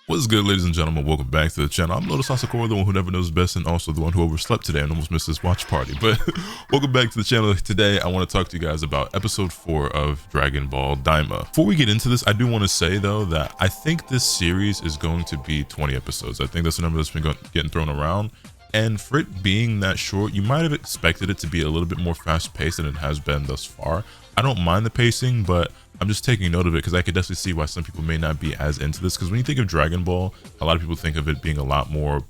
What's good, ladies and gentlemen? Welcome back to the channel. I'm LotusAsakura, the one who never knows best, and also the one who overslept today and almost missed this watch party. But welcome back to the channel. Today, I want to talk to you guys about episode 4 of Dragon Ball Daima. Before we get into this, I do want to say, though, that I think this series is going to be 20 episodes. I think that's the number that's been getting thrown around. And for it being that short, you might have expected it to be a little bit more fast-paced than it has been thus far. I don't mind the pacing, but I'm just taking note of it because I could definitely see why some people may not be as into this. Because when you think of Dragon Ball, a lot of people think of it being a lot more,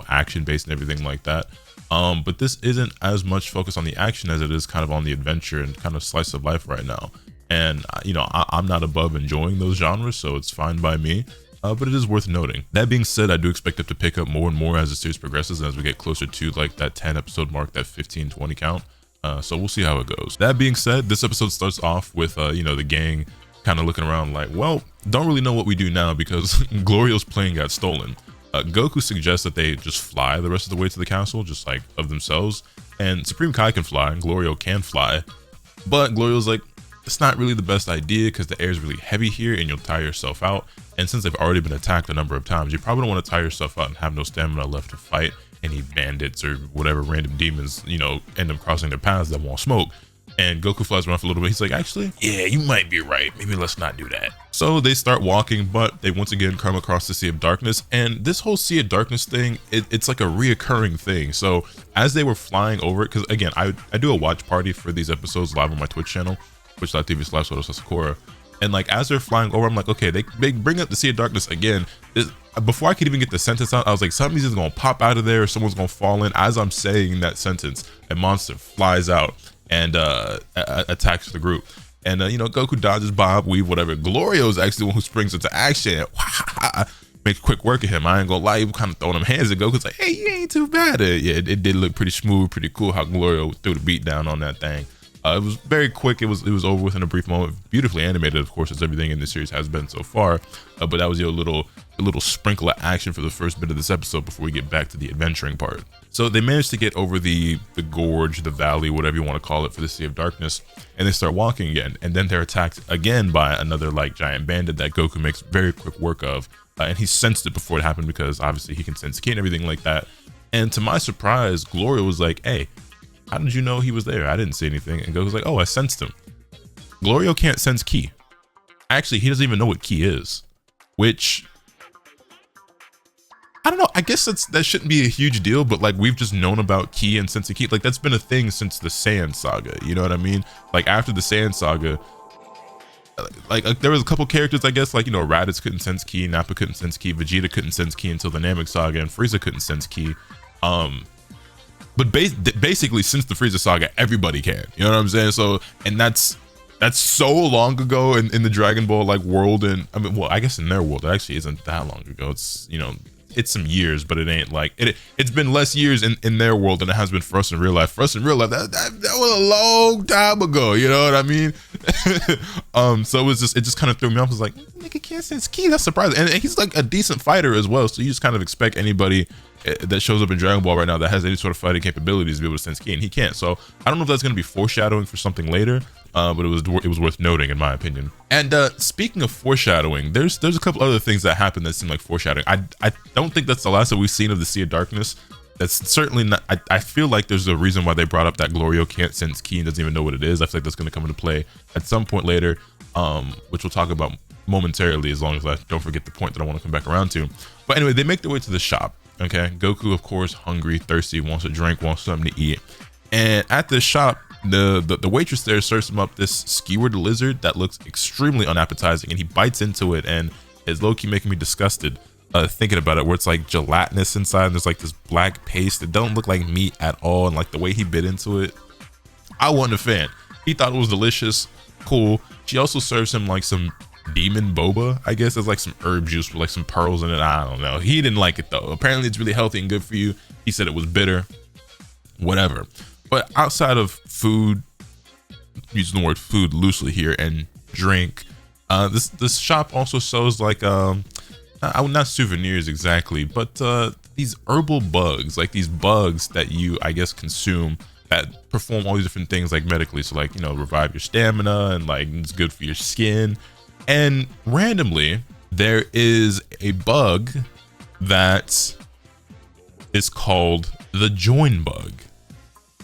action-based and everything like that. But this isn't as much focused on the action as it is kind of on the adventure and kind of slice of life right now. And, I'm not above enjoying those genres, so it's fine by me. But it is worth noting. That being said, I do expect it to pick up more and more as the series progresses and as we get closer to like that 10 episode mark, that 15-20 count. So we'll see how it goes. That being said, this episode starts off with, the gang kind of looking around like, well, don't really know what we do now because Glorio's plane got stolen. Goku suggests that they just fly the rest of the way to the castle, just like of themselves. And Supreme Kai can fly and Glorio can fly. But Glorio's like, it's not really the best idea because the air is really heavy here and you'll tire yourself out. And since they've already been attacked a number of times, you probably don't want to tire yourself out and have no stamina left to fight any bandits or whatever random demons, end up crossing their paths that won't smoke. And Goku flies around for a little bit. He's like, actually, yeah, you might be right. Maybe let's not do that. So they start walking, but they once again come across the Sea of Darkness. And this whole Sea of Darkness thing, it's like a reoccurring thing. So as they were flying over it, because again, I do a watch party for these episodes live on my Twitch channel, twitch.tv/LotusAsakura. And like as they're flying over, I'm like, okay, they bring up the Sea of Darkness again. Before I could even get the sentence out, I was like, something's just gonna pop out of there or someone's gonna fall in. As I'm saying that sentence, a monster flies out and attacks the group. And Goku dodges, bob, weave, whatever. Glorio's actually the one who springs into action. Makes quick work of him. I ain't gonna lie, he was kind of throwing him hands at Goku's like, hey, you ain't too bad. Yeah, it did look pretty smooth, pretty cool how Glorio threw the beat down on that thing. It was very quick. It was over within a brief moment. Beautifully animated, of course, as everything in this series has been so far. But that was your little sprinkle of action for the first bit of this episode before we get back to the adventuring part. So they managed to get over the gorge, the valley, whatever you want to call it, for the Sea of Darkness, and they start walking again. And then they're attacked again by another like giant bandit that Goku makes very quick work of. And he sensed it before it happened because obviously he can sense ki and everything like that. And to my surprise, Gloria was like, hey, how did you know he was there? I didn't see anything. And Goku's like, oh, I sensed him. Glorio can't sense ki. Actually, he doesn't even know what ki is, which I don't know. I guess that shouldn't be a huge deal, but like we've just known about ki and sensing ki. Like that's been a thing since the Saiyan saga. You know what I mean? Like after the Saiyan saga, like there was a couple characters, I guess, like, Raditz couldn't sense ki, Nappa couldn't sense ki, Vegeta couldn't sense ki until the Namek saga, and Frieza couldn't sense ki. But basically, since the Frieza saga, everybody can. You know what I'm saying? So, and that's so long ago in the Dragon Ball like world, and I mean, well, I guess in their world, it actually isn't that long ago. It's it's some years, but it ain't like it's been less years in their world than it has been for us in real life. For us in real life, that was a long time ago. You know what I mean? So it just kind of threw me off. I was like, nigga can't sense ki. That's surprising, and he's like a decent fighter as well. So you just kind of expect anybody that shows up in Dragon Ball right now that has any sort of fighting capabilities to be able to sense ki, and he can't. So I don't know if that's going to be foreshadowing for something later, but it was worth noting in my opinion. And speaking of foreshadowing, there's a couple other things that happened that seem like foreshadowing. I don't think that's the last that we've seen of the Sea of Darkness. That's certainly not. I feel like there's a reason why they brought up that Glorio can't sense ki and doesn't even know what it is. I feel like that's going to come into play at some point later, which we'll talk about momentarily, as long as I don't forget the point that I want to come back around to. But anyway, they make their way to the shop. Okay, Goku, of course, hungry, thirsty, wants a drink, wants something to eat. And at this shop, the waitress there serves him up this skewered lizard that looks extremely unappetizing, and he bites into it, and it's low-key making me disgusted thinking about it, where it's like gelatinous inside, and there's like this black paste that don't look like meat at all, and like the way he bit into it, I wasn't a fan. He thought it was delicious, cool. She also serves him like some demon boba, I guess. There's like some herb juice with like some pearls in it. I don't know. He didn't like it though. Apparently it's really healthy and good for you. He said it was bitter, whatever. But outside of food, using the word food loosely here, and drink, this shop also sells like not souvenirs exactly, but these herbal bugs, like these bugs that you, I guess, consume that perform all these different things like medically. So like, revive your stamina, and like it's good for your skin. And randomly, there is a bug that is called the join bug,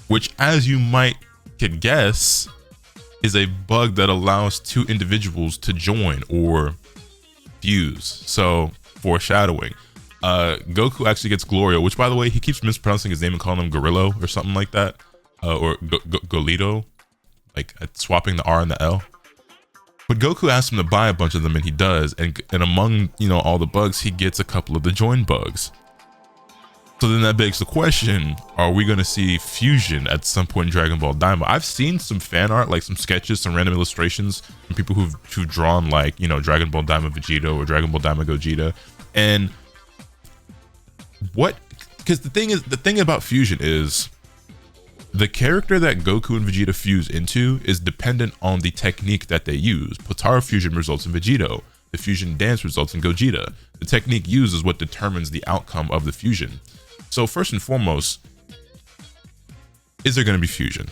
which, as you might could guess, is a bug that allows two individuals to join or fuse. So, foreshadowing. Goku actually gets Glorio, which, by the way, he keeps mispronouncing his name and calling him Gorillo or something like that, or Golito, like swapping the R and the L. But Goku asks him to buy a bunch of them, and he does. And among, you know, all the bugs, he gets a couple of the join bugs. So then that begs the question, are we going to see fusion at some point in Dragon Ball Daima? I've seen some fan art, like some sketches, some random illustrations from people who've drawn, like, you know, Dragon Ball Daima Vegeta or Dragon Ball Daima Gogeta. And because the thing about fusion is the character that Goku and Vegeta fuse into is dependent on the technique that they use. Potara fusion results in Vegito. The fusion dance results in Gogeta. The technique used is what determines the outcome of the fusion. So first and foremost, is there going to be fusion?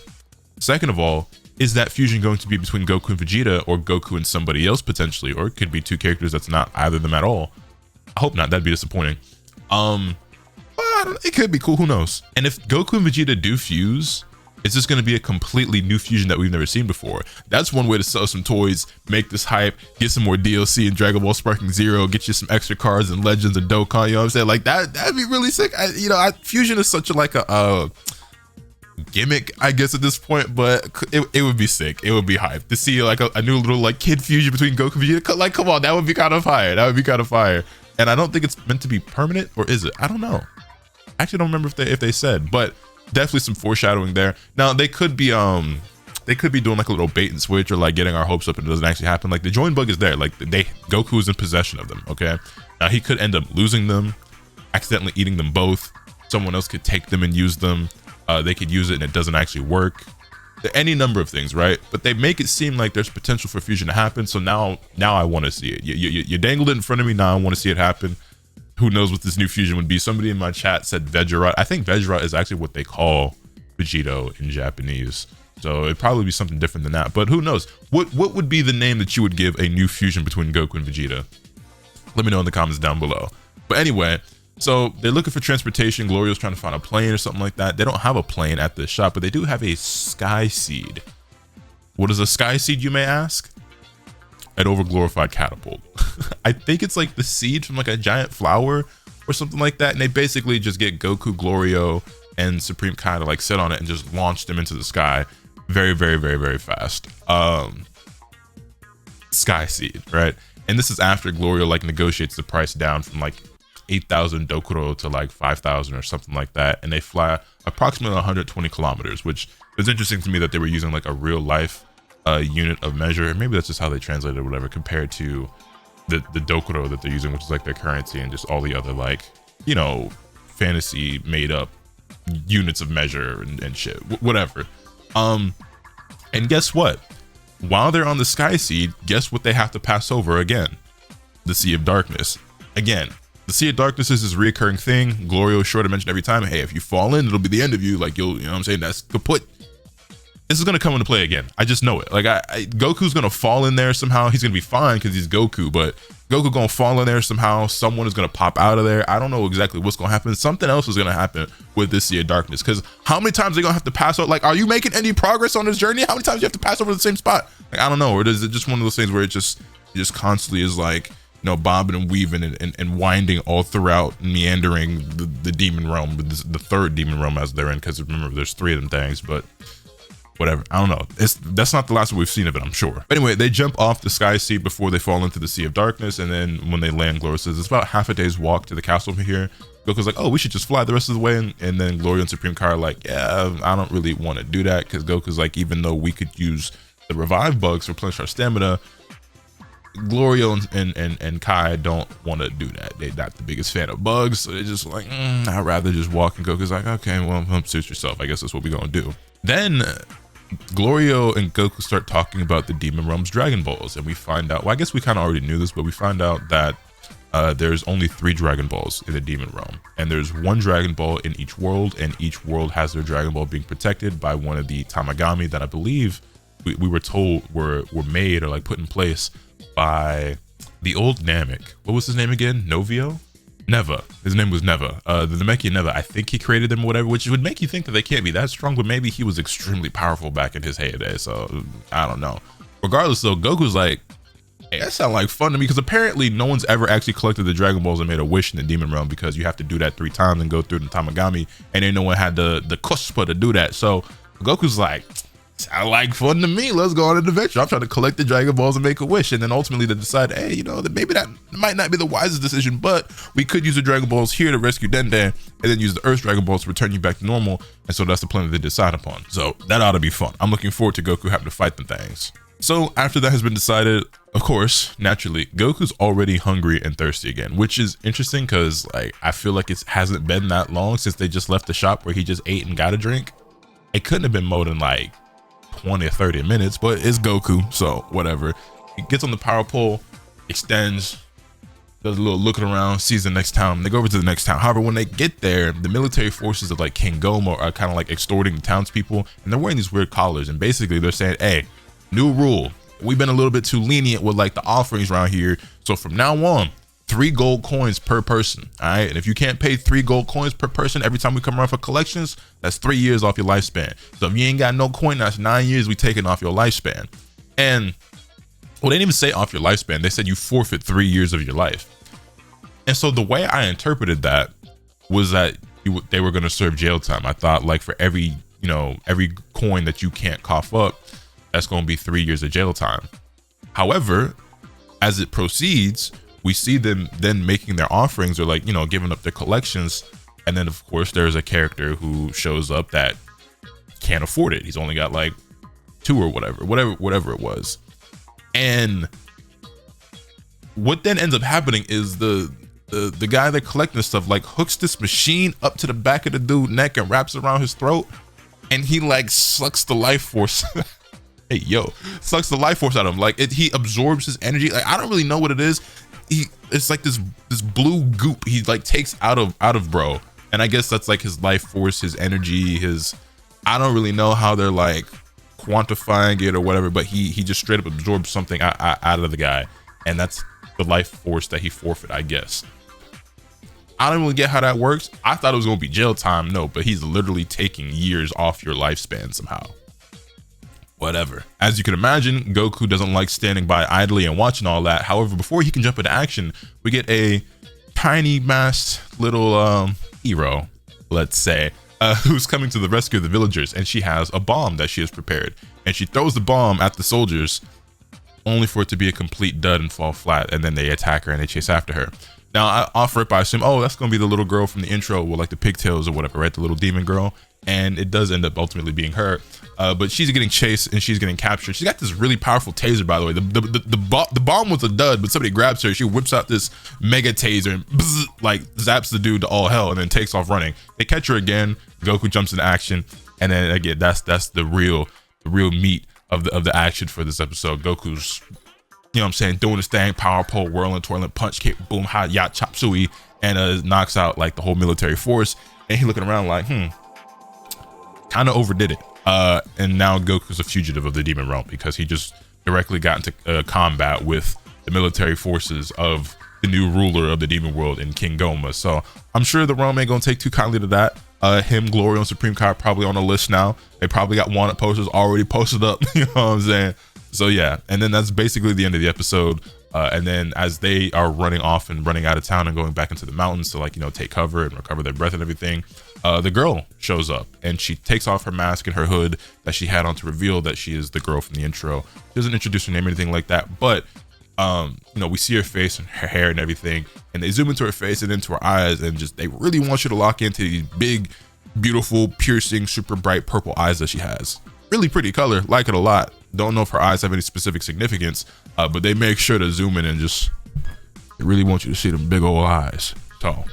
Second of all, is that fusion going to be between Goku and Vegeta, or Goku and somebody else potentially? Or it could be two characters that's not either of them at all. I hope not. That'd be disappointing. But it could be cool. Who knows? And if Goku and Vegeta do fuse, it's just going to be a completely new fusion that we've never seen before. That's one way to sell some toys, make this hype, get some more DLC in Dragon Ball Sparking Zero, get you some extra cards and Legends and Dokkan. You know what I'm saying? Like that'd be really sick. Fusion is such a gimmick, I guess, at this point, but it would be sick. It would be hype to see like a new little like kid fusion between Goku and Vegeta. Like, come on, that would be kind of fire. That would be kind of fire. And I don't think it's meant to be permanent, or is it? I don't know. I actually don't remember if they said, but definitely some foreshadowing there. Now they could be doing like a little bait and switch, or like getting our hopes up and it doesn't actually happen. Like the join bug is there. Like Goku is in possession of them. Okay, now he could end up losing them, accidentally eating them both. Someone else could take them and use them. They could use it and it doesn't actually work. Any number of things, right? But they make it seem like there's potential for fusion to happen. So now I want to see it. You dangled it in front of me. Now I want to see it happen. Who knows what this new fusion would be? Somebody in my chat said Vegeta. I think Vegeta is actually what they call Vegito in Japanese. So it'd probably be something different than that. But who knows? What would be the name that you would give a new fusion between Goku and Vegeta? Let me know in the comments down below. But anyway, so they're looking for transportation. Glorio's trying to find a plane or something like that. They don't have a plane at the shop, but they do have a sky seed. What is a sky seed, you may ask? An overglorified catapult. I think it's like the seed from like a giant flower or something like that. And they basically just get Goku, Glorio, and Supreme Kai to like sit on it and just launch them into the sky very, very, very, very fast. Sky seed, right? And this is after Glorio like negotiates the price down from like 8,000 Dokuro to like 5,000 or something like that. And they fly approximately 120 kilometers, which is interesting to me that they were using like a real life unit of measure. Maybe that's just how they translated it or whatever, compared to the Dokuro that they're using, which is like their currency, and just all the other like, you know, fantasy made up units of measure and shit, whatever. And guess what? While they're on the Sky Seed, guess what they have to pass over again? The Sea of Darkness. Again, the Sea of Darkness is this reoccurring thing. Glorio is sure to mention every time, hey, if you fall in, it'll be the end of you. Like, you know what I'm saying? That's kaput. This is going to come into play again. I just know it. Like, Goku's going to fall in there somehow. He's going to be fine because he's Goku, but Goku going to fall in there somehow. Someone is going to pop out of there. I don't know exactly what's going to happen. Something else is going to happen with this Sea of Darkness, because how many times are they going to have to pass out? Like, are you making any progress on this journey? How many times do you have to pass over the same spot? Like, I don't know. Or is it just one of those things where it just constantly is like, you know, bobbing and weaving and winding all throughout, meandering the demon realm, the third demon realm as they're in, because remember, there's 3 of them things, but whatever. I don't know. That's not the last we've seen of it, I'm sure. But anyway, they jump off the Sky Sea before they fall into the Sea of Darkness, and then when they land, Glorio says it's about half a day's walk to the castle from here. Goku's like, oh, we should just fly the rest of the way, and then Glorio and Supreme Kai are like, yeah, I don't really want to do that, because Goku's like, even though we could use the revive bugs to replenish our stamina, Glorio and Kai don't want to do that. They're not the biggest fan of bugs, so they're just like, I'd rather just walk. And Goku's like, okay, well, suit yourself. I guess that's what we're gonna do. Then Glorio and Goku start talking about the Demon Realm's Dragon Balls, and we find out, well, I guess we kind of already knew this, but we find out that there's only 3 Dragon Balls in the Demon Realm, and there's 1 Dragon Ball in each world, and each world has their Dragon Ball being protected by one of the Tamagami that I believe we were told were made or like put in place by the old Namek. What was his name again? Novio? Neva. His name was Neva. The Namekian Neva. I think he created them or whatever, which would make you think that they can't be that strong, but maybe he was extremely powerful back in his heyday. So I don't know. Regardless, though, Goku's like, hey, that sounds like fun to me, because apparently no one's ever actually collected the Dragon Balls and made a wish in the Demon Realm, because you have to do that 3 times and go through the Tamagami, and then no one had the kuspa to do that. So Goku's like, sound like fun to me. Let's go on an adventure. I'm trying to collect the Dragon Balls and make a wish. And then ultimately they decide, hey, you know, that maybe that might not be the wisest decision, but we could use the Dragon Balls here to rescue Dende, and then use the Earth Dragon Balls to return you back to normal. And so that's the plan that they decide upon. So that ought to be fun. I'm looking forward to Goku having to fight them things. So after that has been decided, of course, naturally, Goku's already hungry and thirsty again, which is interesting because, like, I feel like it hasn't been that long since they just left the shop where he just ate and got a drink. It couldn't have been more than like 20 or 30 minutes, but it's Goku, so whatever. He gets on the power pole, extends, does a little looking around, sees the next town. They go over to the next town. However, when they get there, the military forces of like King Goma are kind of like extorting the townspeople, and they're wearing these weird collars, and basically they're saying, hey, new rule, we've been a little bit too lenient with like the offerings around here, so from now on, 3 gold coins per person. All right, and if you can't pay 3 gold coins per person every time we come around for collections, that's 3 years off your lifespan. So if you ain't got no coin, that's 9 years we taking off your lifespan. And well, they didn't even say off your lifespan, they said you forfeit 3 years of your life. And so the way I interpreted that was that they were going to serve jail time. I thought, like, for every, you know, every coin that you can't cough up, that's going to be 3 years of jail time. However, as it proceeds, we see them then making their offerings, or like, you know, giving up their collections. And then of course there's a character who shows up that can't afford it. He's only got like 2 or whatever it was. And what then ends up happening is the guy that collecting this stuff like hooks this machine up to the back of the dude's neck and wraps it around his throat, and he like sucks the life force hey yo, sucks the life force out of him. Like he absorbs his energy. Like, I don't really know what it is. It's like this blue goop he like takes out of bro, and I guess that's like his life force, his energy, his, I don't really know how they're like quantifying it or whatever, but he just straight up absorbs something out of the guy, and that's the life force that he forfeit, I guess. I don't really get how that works. I thought it was gonna be jail time. No, but he's literally taking years off your lifespan somehow. Whatever. As you can imagine, Goku doesn't like standing by idly and watching all that. However, before he can jump into action, we get a tiny masked little hero, let's say, who's coming to the rescue of the villagers, and she has a bomb that she has prepared, and she throws the bomb at the soldiers, only for it to be a complete dud and fall flat, and then they attack her and they chase after her. Now, I offer it by assume, oh, that's going to be the little girl from the intro with like the pigtails or whatever, right? The little demon girl. And it does end up ultimately being her. But she's getting chased and she's getting captured. She's got this really powerful taser, by the way. The bomb was a dud, but somebody grabs her. She whips out this mega taser and bzz, like zaps the dude to all hell and then takes off running. They catch her again. Goku jumps into action. And then again, that's the real meat of the action for this episode. Goku's, you know what I'm saying, doing his thing, power pole, whirling, twirling, punch, kick, boom, hot, yacht, chop, suey, and knocks out like the whole military force. And he looking around like, kind of overdid it. And now Goku's a fugitive of the Demon Realm because he just directly got into combat with the military forces of the new ruler of the Demon World in King Goma. So I'm sure the realm ain't gonna take too kindly to that. Him, Glory, and Supreme Kai probably on the list now. They probably got wanted posters already posted up. You know what I'm saying? So yeah, and then that's basically the end of the episode. And then as they are running off and running out of town and going back into the mountains to, like, you know, take cover and recover their breath and everything, the girl shows up and she takes off her mask and her hood that she had on to reveal that she is the girl from the intro. She doesn't introduce her name or anything like that, but you know, we see her face and her hair and everything, and they zoom into her face and into her eyes, and just, they really want you to lock into these big, beautiful, piercing, super bright purple eyes that she has. Really pretty color, like it a lot. Don't know if her eyes have any specific significance, but they make sure to zoom in and just, they really want you to see them big old eyes. So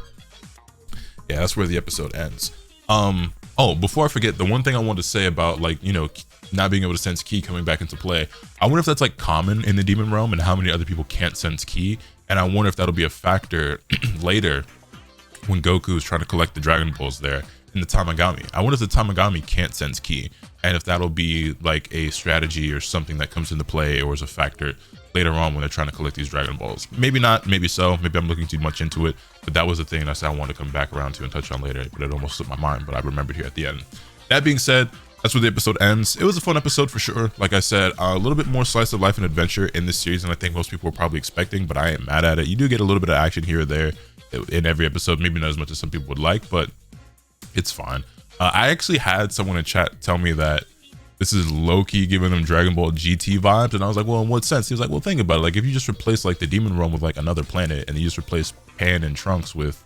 yeah, that's where the episode ends. Oh, before I forget, the one thing I wanted to say about, like, you know, not being able to sense ki coming back into play, I wonder if that's like common in the Demon Realm and how many other people can't sense ki, and I wonder if that'll be a factor later when Goku is trying to collect the Dragon Balls there, in the Tamagami. I wonder if the Tamagami can't sense ki, and if that'll be like a strategy or something that comes into play or is a factor later on when they're trying to collect these Dragon Balls. Maybe not, maybe so, maybe I'm looking too much into it, but that was the thing I said I wanted to come back around to and touch on later, but it almost slipped my mind, but I remembered here at the end. That being said, that's where the episode ends. It was a fun episode for sure. Like I said, a little bit more slice of life and adventure in this series than I think most people were probably expecting, but I ain't mad at it. You do get a little bit of action here or there in every episode, maybe not as much as some people would like, but it's fine. I actually had someone in chat tell me that this is low-key giving them Dragon Ball GT vibes, and I was like, well, in what sense? He was like, well, think about it. Like, if you just replace like the Demon Realm with like another planet, and you just replace Pan and Trunks with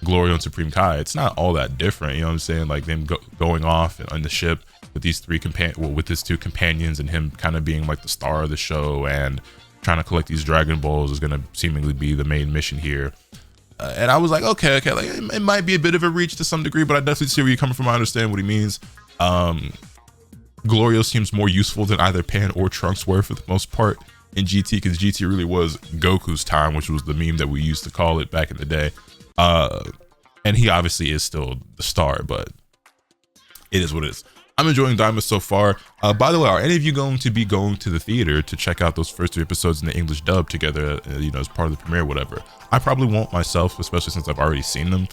Glory and Supreme Kai, it's not all that different. You know what I'm saying? Like them going off on the ship with these with his two companions, and him kind of being like the star of the show and trying to collect these Dragon Balls is going to seemingly be the main mission here. And I was like, okay, like it might be a bit of a reach to some degree, but I definitely see where you're coming from. I understand what he means. Glorio seems more useful than either Pan or Trunks were for the most part in GT, because GT really was Goku's time, which was the meme that we used to call it back in the day. And he obviously is still the star, but it is what it is. I'm enjoying Daima so far. By the way, are any of you going to be going to the theater to check out those first 3 episodes in the English dub together, you know, as part of the premiere, whatever? I probably won't myself, especially since I've already seen them.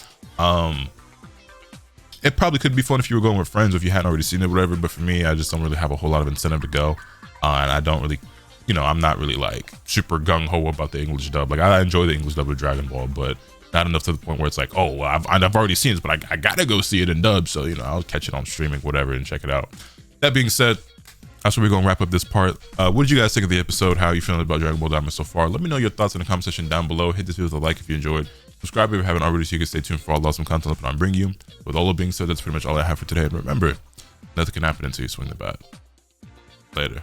It probably could be fun if you were going with friends or if you hadn't already seen it, whatever. But for me, I just don't really have a whole lot of incentive to go. And I don't really, you know, I'm not really like super gung-ho about the English dub. Like, I enjoy the English dub of Dragon Ball, but not enough to the point where it's like, oh, well, I've already seen this, but I gotta go see it in dub. So, you know, I'll catch it on streaming, whatever, and check it out. That being said, that's where we're gonna wrap up this part. What did you guys think of the episode? How are you feeling about Dragon Ball Daima so far? Let me know your thoughts in the comment section down below. Hit this video with a like if you enjoyed. Subscribe if you haven't already so you can stay tuned for all the awesome content I'm bringing you. With all that being said, that's pretty much all I have for today. But remember, nothing can happen until you swing the bat. Later.